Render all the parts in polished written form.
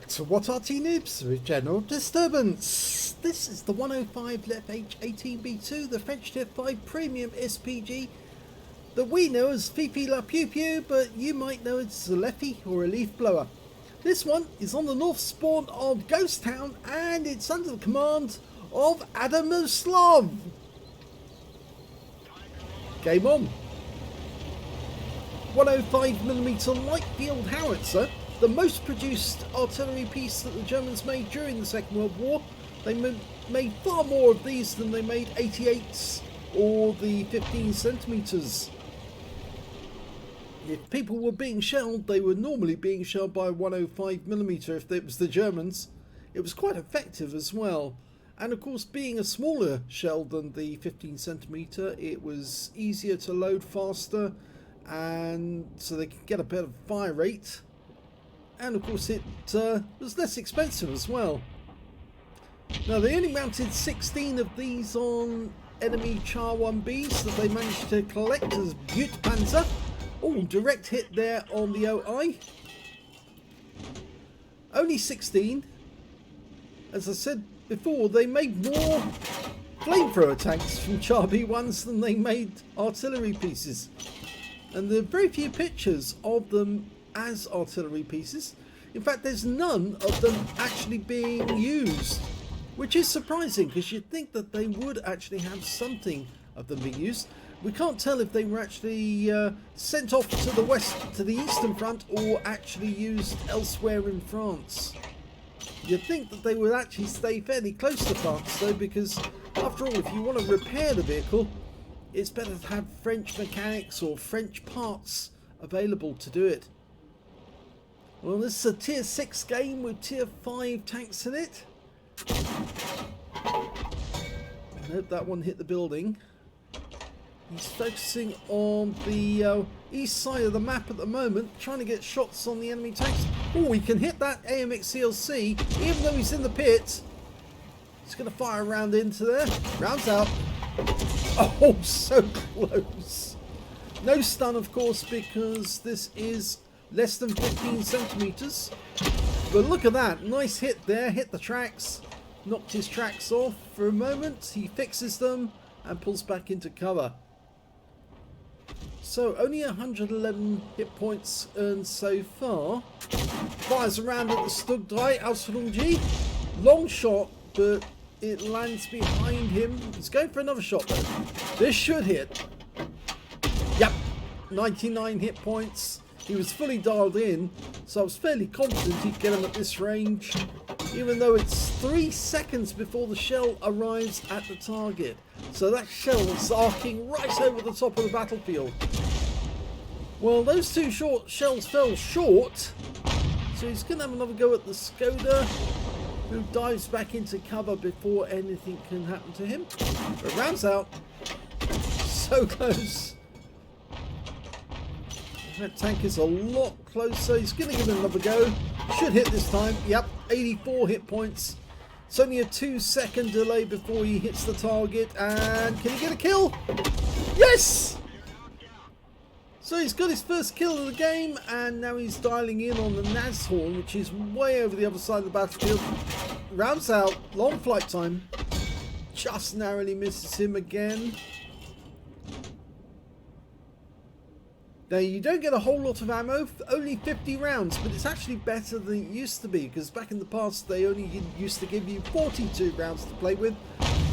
back to What Arty Noobs with General Disturbance. This is the 105 leFH18B2, the French Tier 5 Premium SPG that we know as Fifi La Pew Pew, but you might know it as a leFhy or a leaf blower. This one is on the north spawn of Ghost Town and it's under the command of adamoslav. Game on. 105mm light field howitzer, the most produced artillery piece that the Germans made during the Second World War. They made far more of these than they made 88s or the 15cm. If people were being shelled, they were normally being shelled by 105mm. If it was the Germans, it was quite effective as well. And of course, being a smaller shell than the 15cm, it was easier to load faster, and so they could get a better fire rate. And of course it was less expensive as well. Now they only mounted 16 of these on enemy Char 1Bs that they managed to collect as Butte Panzer. Oh, direct hit there on the OI. Only 16. As I said before, they made more flamethrower tanks from Char B1s than they made artillery pieces. And there are very few pictures of them as artillery pieces. In fact, there's none of them actually being used, which is surprising because you'd think that they would actually have something of them being used. We can't tell if they were actually sent off to the west, to the eastern front, or actually used elsewhere in France. You'd think that they would actually stay fairly close to France though, because after all, if you want to repair the vehicle, it's better to have French mechanics or French parts available to do it. Well, this is a tier 6 game with tier 5 tanks in it. Nope, that one hit the building. He's focusing on the east side of the map at the moment, trying to get shots on the enemy tanks. Oh, he can hit that AMX CLC, even though he's in the pit. He's going to fire a round into there. Rounds out. Oh, so close. No stun, of course, because this is less than 15cm. But look at that. Nice hit there. Hit the tracks. Knocked his tracks off for a moment. He fixes them and pulls back into cover. So only 111 hit points earned so far. Fires around at the Stug 3 Aslains. Long shot, but it lands behind him. He's going for another shot though. This should hit. Yep, 99 hit points. He was fully dialed in, so I was fairly confident he'd get him at this range, even though it's 3 seconds before the shell arrives at the target. So that shell is arcing right over the top of the battlefield. Well, those two short shells fell short, so he's going to have another go at the Skoda, who dives back into cover before anything can happen to him. But rounds out. So close. That tank is a lot closer. He's going to give it another go. Should hit this time. Yep, 84 hit points. It's only a 2-second delay before he hits the target. And can he get a kill? Yes! So he's got his first kill of the game, and now he's dialing in on the Nashorn, which is way over the other side of the battlefield. Rounds out, long flight time. Just narrowly misses him again. Now you don't get a whole lot of ammo, only 50 rounds, but it's actually better than it used to be, because back in the past they only used to give you 42 rounds to play with,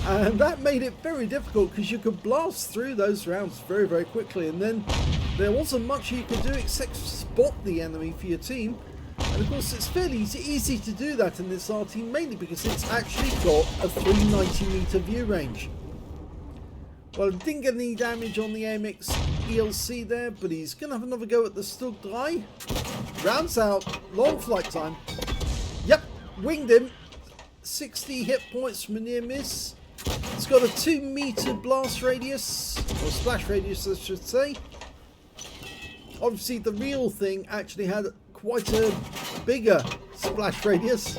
and that made it very difficult because you could blast through those rounds very, very quickly, and then there wasn't much you could do except spot the enemy for your team. And of course it's fairly easy to do that in this Arty, mainly because it's actually got a 390-meter view range. Well, it didn't get any damage on the AMX ELC there, but he's going to have another go at the Stug 3. Rounds out, long flight time. Yep, winged him. 60 hit points from a near miss. It's got a 2-meter blast radius, or splash radius I should say. Obviously the real thing actually had quite a bigger splash radius.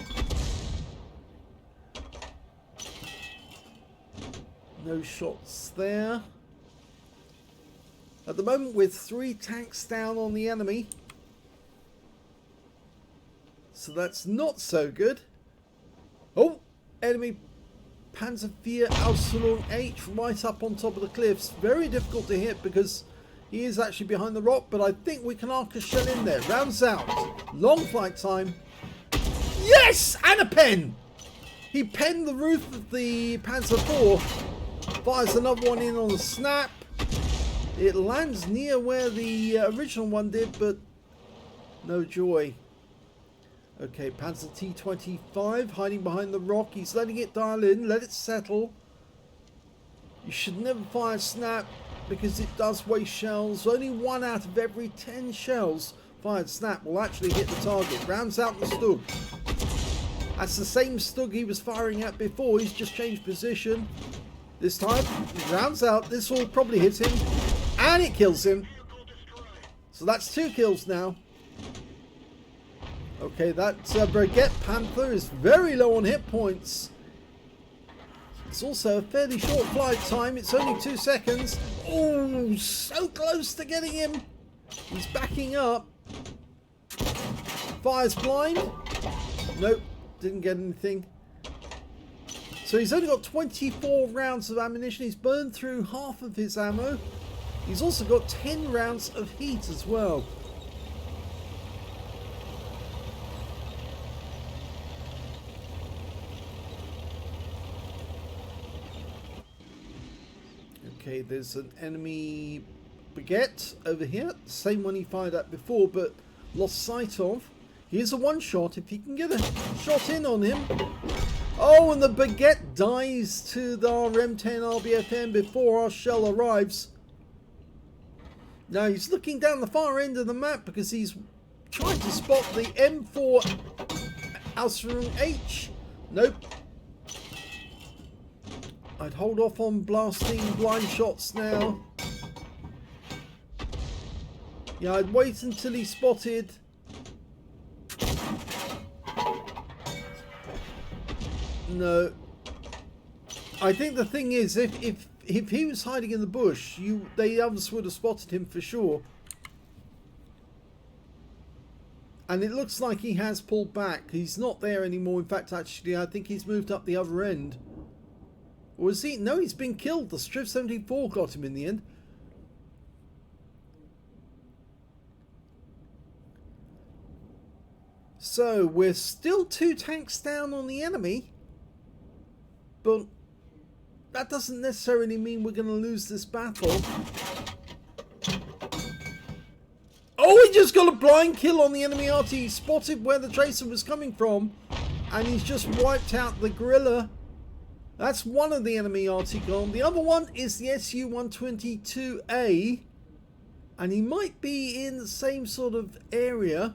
No shots there. At the moment, with 3 tanks down on the enemy. So that's not so good. Oh, enemy Panzerwehr Aslains H right up on top of the cliffs. Very difficult to hit because he is actually behind the rock, but I think we can arc a shell in there. Rounds out. Long flight time. Yes! And a pen! He penned the roof of the Panzer IV. Fires another one in on the snap. It lands near where the original one did, but no joy. Okay, Panzer T25 hiding behind the rock. He's letting it dial in. Let it settle. You should never fire snap because it does waste shells. Only 1 out of every 10 shells fired snap will actually hit the target. Rounds out the Stug. That's the same Stug he was firing at before. He's just changed position. This time, rounds out. This will probably hit him. And it kills him. So that's 2 kills now. Okay, that Brigitte Panther is very low on hit points. It's also a fairly short flight time. It's only 2 seconds. Oh, so close to getting him. He's backing up. Fires blind. Nope, didn't get anything. So he's only got 24 rounds of ammunition. He's burned through half of his ammo. He's also got 10 rounds of heat as well. Okay, there's an enemy Baguette over here. Same one he fired at before, but lost sight of. Here's a one-shot if you can get a shot in on him. Oh, and the Baguette dies to the RM10 RBFM before our shell arrives. Now he's looking down the far end of the map because he's trying to spot the M4 Aslains H. Nope. I'd hold off on blasting blind shots now. Yeah, I'd wait until he spotted. No. I think the thing is, if he was hiding in the bush, the others would have spotted him for sure. And it looks like he has pulled back. He's not there anymore. In fact, actually, I think he's moved up the other end. Or is he? No, he's been killed. The Striv 74 got him in the end. So, we're still 2 tanks down on the enemy. But that doesn't necessarily mean we're going to lose this battle. Oh, he just got a blind kill on the enemy Arty. He spotted where the tracer was coming from. And he's just wiped out the gorilla. That's one of the enemy Arty gone. The other one is the Su-122A. And he might be in the same sort of area.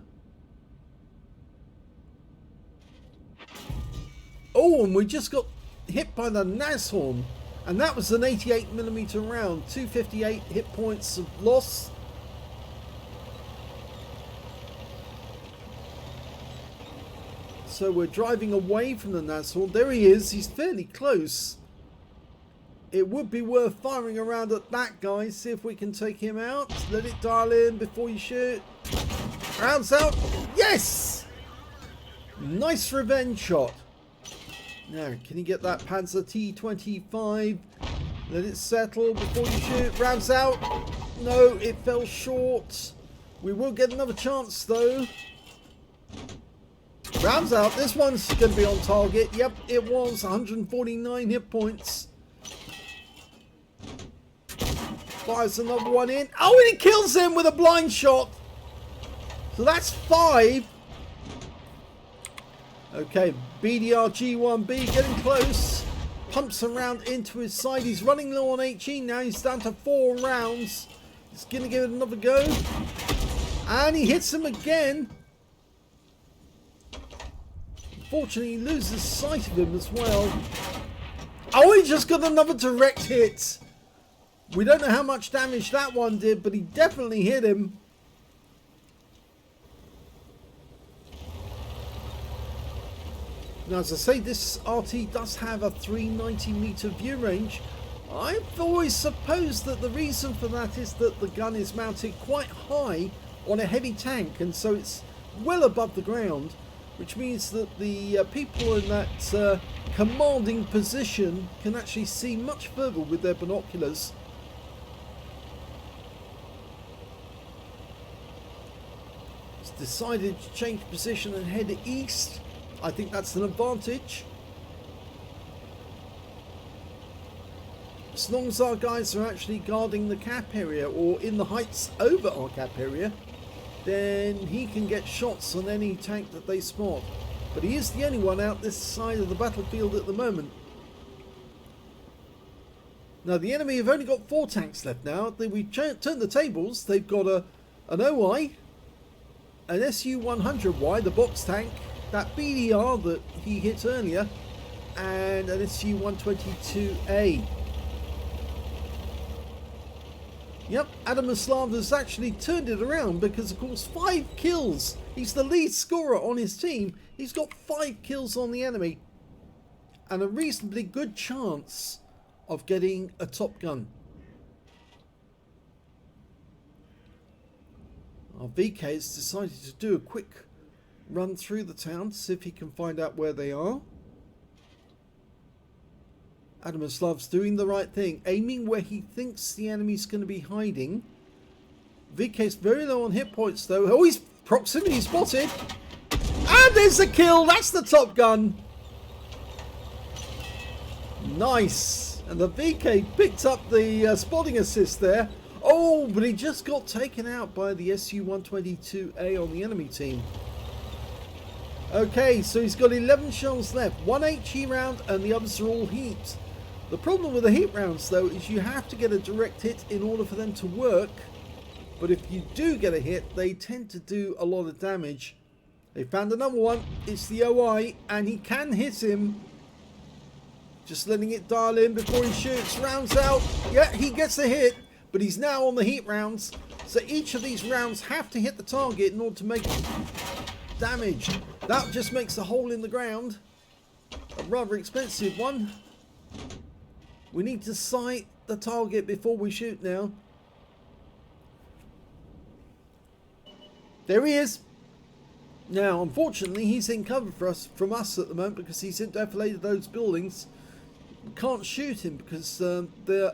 Oh, and we just got hit by the Nashorn. And that was an 88mm round. 258 hit points of loss. So we're driving away from the Nashorn. There he is. He's fairly close. It would be worth firing around at that guy. See if we can take him out. Let it dial in before you shoot. Rounds out. Yes! Nice revenge shot. Now, can you get that Panzer T25? Let it settle before you shoot. Rounds out. No, it fell short. We will get another chance though. Rounds out. This one's going to be on target. Yep, it was. 149 hit points. Fires another one in. Oh, and he kills him with a blind shot. So that's 5. Okay, BDR-G1B getting close. Pumps around into his side. He's running low on HE now. He's down to 4 rounds. He's going to give it another go. And he hits him again. Unfortunately, he loses sight of him as well. Oh, he just got another direct hit. We don't know how much damage that one did, but he definitely hit him. Now, as I say, this RT does have a 390-meter view range. I've always supposed that the reason for that is that the gun is mounted quite high on a heavy tank, and so it's well above the ground. which means that the people in that commanding position can actually see much further with their binoculars. It's decided to change position and head east. I think that's an advantage. As long as our guys are actually guarding the cap area or in the heights over our cap area, then he can get shots on any tank that they spot. But he is the only one out this side of the battlefield at the moment. Now the enemy have only got 4 tanks left now. We turned the tables. They've got an OI, an SU-100Y, the box tank, that BDR that he hit earlier, and an SU-122A. Yep, adamoslav has actually turned it around because, of course, 5 kills. He's the lead scorer on his team. He's got 5 kills on the enemy and a reasonably good chance of getting a top gun. Our VK has decided to do a quick run through the town to see if he can find out where they are. Adamoslav's doing the right thing, aiming where he thinks the enemy's going to be hiding. VK's very low on hit points though. Oh, he's proximity spotted. And there's the kill. That's the top gun. Nice. And the VK picked up the spotting assist there. Oh, but he just got taken out by the SU-122A on the enemy team. Okay, so he's got 11 shells left. 1 HE round and the others are all heat. The problem with the heat rounds though is you have to get a direct hit in order for them to work. But if you do get a hit, they tend to do a lot of damage. They found another one. It's the OI and he can hit him. Just letting it dial in before he shoots. Rounds out. Yeah, he gets a hit, but he's now on the heat rounds. So each of these rounds have to hit the target in order to make damage. That just makes a hole in the ground. A rather expensive one. We need to sight the target before we shoot now. There he is. Now, unfortunately, he's in cover from us at the moment because he's deflated those buildings. We can't shoot him because they're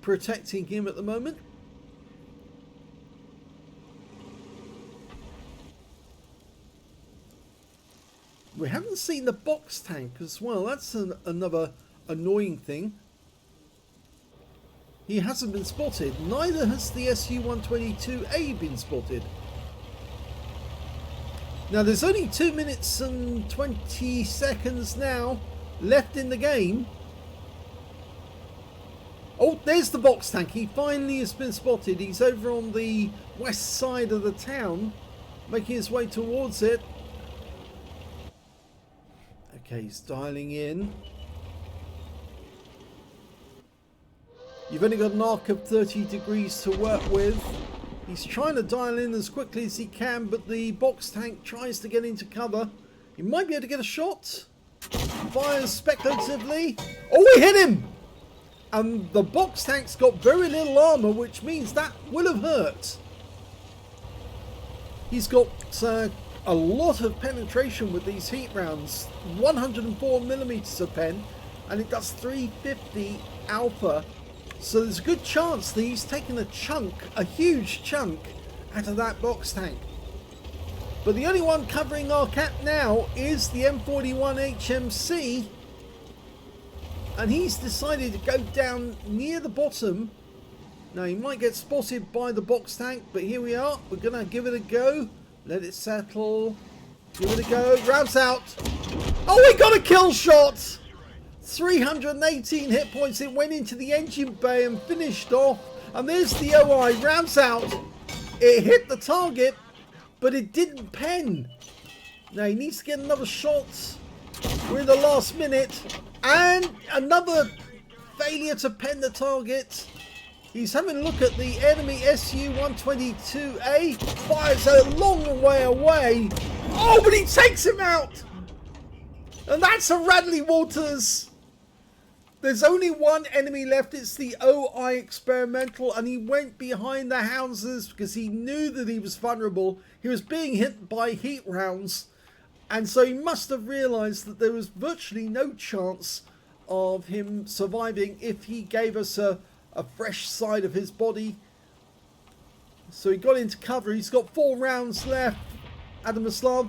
protecting him at the moment. We haven't seen the box tank as well. That's another annoying thing. He hasn't been spotted. Neither has the SU-122A been spotted. Now there's only 2 minutes and 20 seconds now left in the game. Oh, there's the box tank. He finally has been spotted. He's over on the west side of the town, making his way towards it. Okay, he's dialing in. You've only got an arc of 30 degrees to work with. He's trying to dial in as quickly as he can, but the box tank tries to get into cover. He might be able to get a shot. Fires speculatively. Oh, we hit him! And the box tank's got very little armor, which means that will have hurt. He's got a lot of penetration with these heat rounds. 104mm of pen, and it does 350 alpha. So there's a good chance that he's taken a chunk, a huge chunk, out of that box tank. But the only one covering our cap now is the M41 HMC. And he's decided to go down near the bottom. Now he might get spotted by the box tank, but here we are. We're going to give it a go. Let it settle. Give it a go. Rounds out. Oh, we got a kill shot! 318 hit points. It went into the engine bay and finished off. And there's the OI. Rounds out. It hit the target, but it didn't pen. Now he needs to get another shot. We're in the last minute. And another failure to pen the target. He's having a look at the enemy SU-122A. Fires a long way away. Oh, but he takes him out. And that's a Radley Walters. There's only one enemy left. It's the OI Experimental. And he went behind the houses because he knew that he was vulnerable. He was being hit by heat rounds. And so he must have realised that there was virtually no chance of him surviving if he gave us a fresh side of his body. So he got into cover. He's got 4 rounds left. Adamoslav.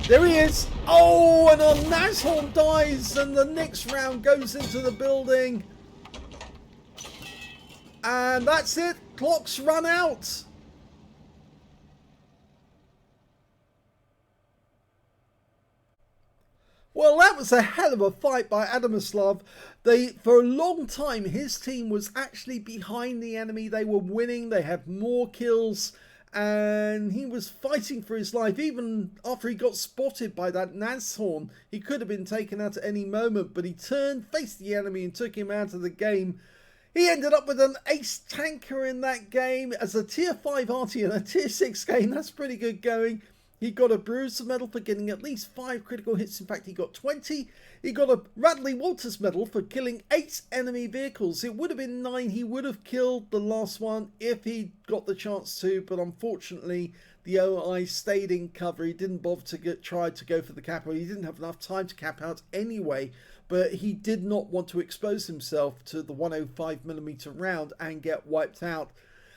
There he is. Oh, and our Nashorn dies, and the next round goes into the building. And that's it. Clock's run out. Well, that was a hell of a fight by Adamoslav. For a long time, his team was actually behind the enemy. They were winning. They had more kills. And he was fighting for his life. Even after he got spotted by that Nashorn, he could have been taken out at any moment. But he turned, faced the enemy, and took him out of the game. He ended up with an ace tanker in that game as a tier 5 Arty in a tier 6 game. That's pretty good going. He got a Bruiser medal for getting at least 5 critical hits. In fact, he got 20. He got a Radley Walters medal for killing 8 enemy vehicles. It would have been 9. He would have killed the last one if he got the chance to. But unfortunately, the OI stayed in cover. He didn't bother to try to go for the cap out. He didn't have enough time to cap out anyway. But he did not want to expose himself to the 105mm round and get wiped out.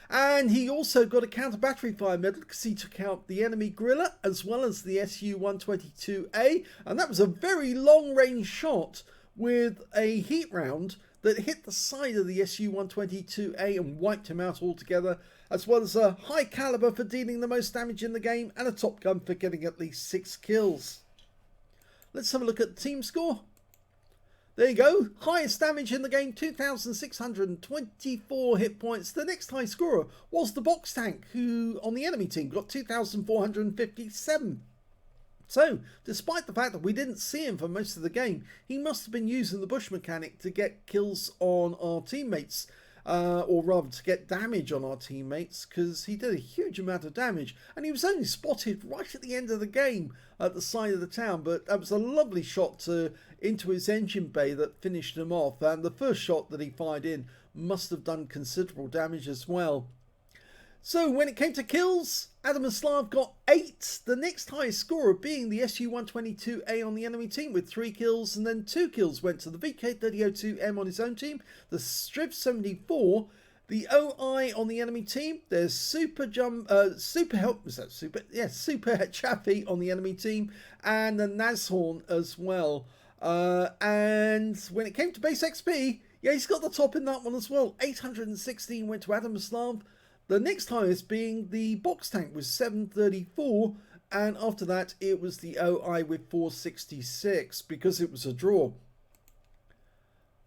And he also got a counter battery fire medal because he took out the enemy Gorilla as well as the SU-122A. And that was a very long range shot with a heat round that hit the side of the SU-122A and wiped him out altogether, as well as a high caliber for dealing the most damage in the game and a top gun for getting at least 6 kills. Let's have a look at the team score. There you go, highest damage in the game, 2,624 hit points. The next high scorer was the Box Tank, who on the enemy team got 2,457. So, despite the fact that we didn't see him for most of the game, he must have been using the Bush mechanic to get kills on our teammates. Or rather to get damage on our teammates, because he did a huge amount of damage, and he was only spotted right at the end of the game at the side of the town. But that was a lovely shot into his engine bay that finished him off, and the first shot that he fired in must have done considerable damage as well. So when it came to kills, Adamoslav got 8, the next highest scorer being the SU-122A on the enemy team with 3 kills, and then 2 kills went to the VK3002M on his own team, the Striv74, the OI on the enemy team, there's Super Chaffee on the enemy team, and the Nashorn as well. And when it came to base XP, yeah, he's got the top in that one as well. 816 went to Adamoslav. The next highest being the Box Tank with 734, and after that it was the OI with 466 because it was a draw.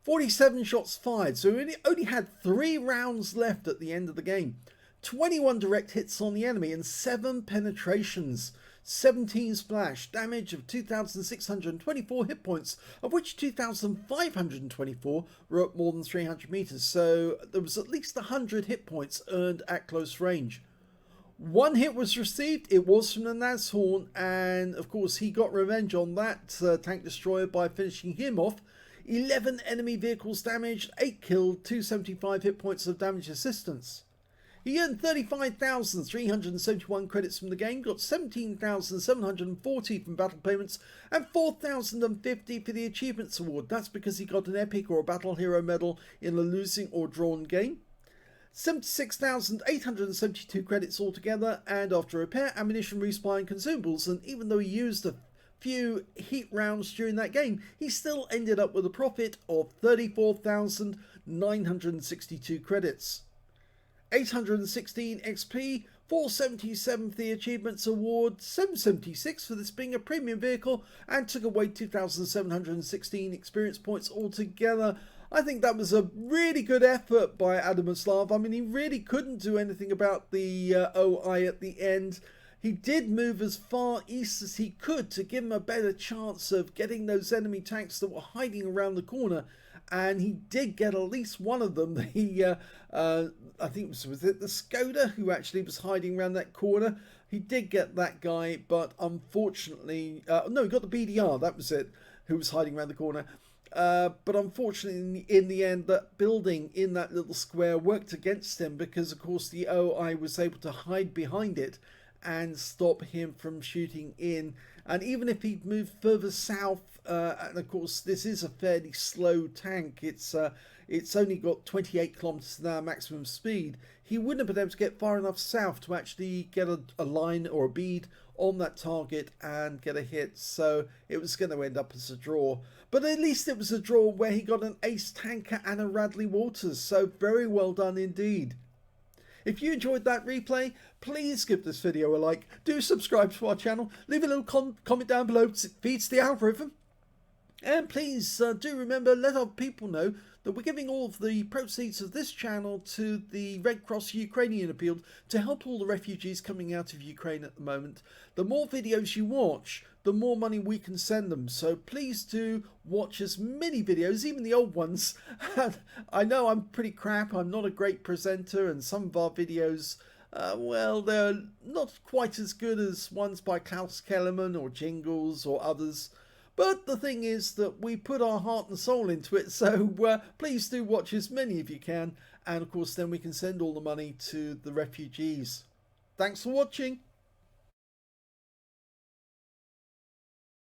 47 shots fired, so he only had 3 rounds left at the end of the game. 21 direct hits on the enemy and 7 penetrations. 17 splash, damage of 2,624 hit points, of which 2,524 were at more than 300 meters, so there was at least 100 hit points earned at close range. 1 hit was received, it was from the Nashorn, and of course he got revenge on that tank destroyer by finishing him off. 11 enemy vehicles damaged, 8 killed, 275 hit points of damage assistance. He earned 35,371 credits from the game, got 17,740 from battle payments, and 4,050 for the Achievements Award. That's because he got an Epic or a Battle Hero medal in a losing or drawn game. 76,872 credits altogether, and after repair, ammunition, resupply and consumables, and even though he used a few heat rounds during that game, he still ended up with a profit of 34,962 credits. 816 XP, 477 for the Achievements Award, 776 for this being a premium vehicle, and took away 2,716 experience points altogether. I think that was a really good effort by Adamoslav. I mean, he really couldn't do anything about the OI at the end. He did move as far east as he could to give him a better chance of getting those enemy tanks that were hiding around the corner. And he did get at least one of them. I think was it the Skoda who actually was hiding around that corner. He did get that guy, but unfortunately, no, he got the BDR. That was it, who was hiding around the corner. But unfortunately, in the end, that building in that little square worked against him because, of course, the OI was able to hide behind it and stop him from shooting in And even if he'd moved further south, and of course this is a fairly slow tank, it's only got 28 kilometers an hour maximum speed, he wouldn't have been able to get far enough south to actually get a line or a bead on that target and get a hit. So it was going to end up as a draw. But at least it was a draw where he got an ace tanker and a Radley Waters. So very well done indeed. If you enjoyed that replay, please give this video a like. Do subscribe to our channel. Leave a little comment down below because it feeds the algorithm. And please do remember, let other people know that we're giving all of the proceeds of this channel to the Red Cross Ukrainian appeal to help all the refugees coming out of Ukraine at the moment. The more videos you watch, the more money we can send them. So please do watch as many videos, even the old ones. I know I'm pretty crap. I'm not a great presenter, and some of our videos, well, they're not quite as good as ones by Klaus Kellerman or Jingles or others. But the thing is that we put our heart and soul into it, so please do watch as many if you can. And of course then we can send all the money to the refugees. Thanks for watching.